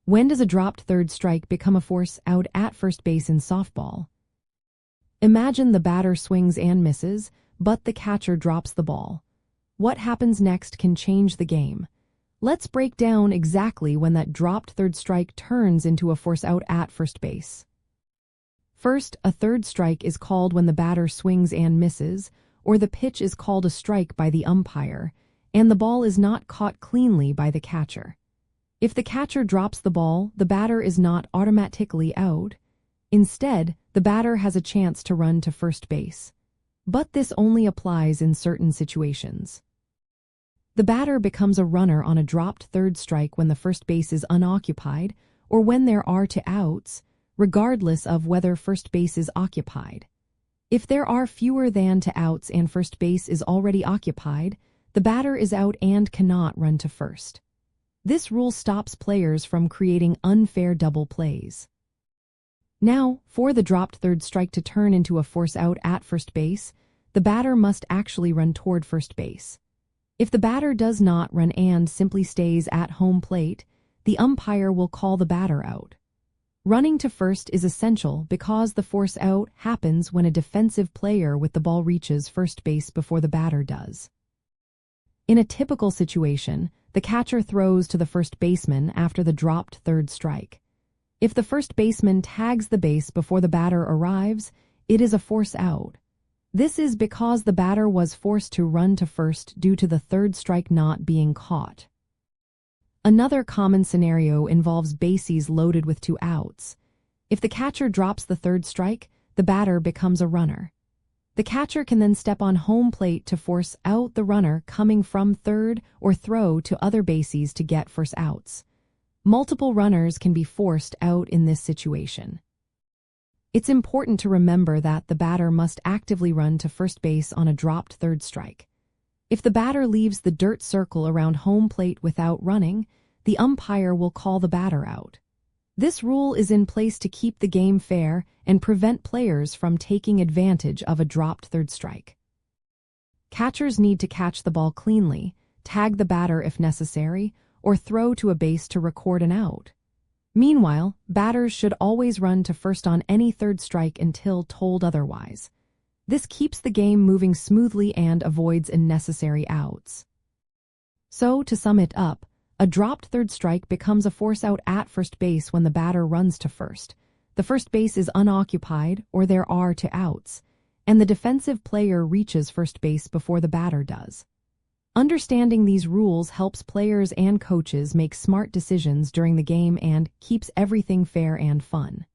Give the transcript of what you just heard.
When does a dropped third strike become a force out at first base in softball? Imagine the batter swings and misses, but the catcher drops the ball. What happens next can change the game. Let's break down exactly when that dropped third strike turns into a force out at first base. First, a third strike is called when the batter swings and misses, or the pitch is called a strike by the umpire, and the ball is not caught cleanly by the catcher. If the catcher drops the ball, the batter is not automatically out. Instead, the batter has a chance to run to first base. But this only applies in certain situations. The batter becomes a runner on a dropped third strike when the first base is unoccupied or when there are two outs, regardless of whether first base is occupied. If there are fewer than two outs and first base is already occupied, the batter is out and cannot run to first. This rule stops players from creating unfair double plays. Now, for the dropped third strike to turn into a force out at first base, the batter must actually run toward first base. If the batter does not run and simply stays at home plate, the umpire will call the batter out. Running to first is essential because the force out happens when a defensive player with the ball reaches first base before the batter does. In a typical situation, the catcher throws to the first baseman after the dropped third strike. If the first baseman tags the base before the batter arrives, it is a force out. This is because the batter was forced to run to first due to the third strike not being caught. Another common scenario involves bases loaded with two outs. If the catcher drops the third strike, the batter becomes a runner. The catcher can then step on home plate to force out the runner coming from third or throw to other bases to get first outs. Multiple runners can be forced out in this situation. It's important to remember that the batter must actively run to first base on a dropped third strike. If the batter leaves the dirt circle around home plate without running, the umpire will call the batter out. This rule is in place to keep the game fair and prevent players from taking advantage of a dropped third strike. Catchers need to catch the ball cleanly, tag the batter if necessary, or throw to a base to record an out. Meanwhile, batters should always run to first on any third strike until told otherwise. This keeps the game moving smoothly and avoids unnecessary outs. So, to sum it up, a dropped third strike becomes a force out at first base when the batter runs to first. The first base is unoccupied or there are two outs, and the defensive player reaches first base before the batter does. Understanding these rules helps players and coaches make smart decisions during the game and keeps everything fair and fun.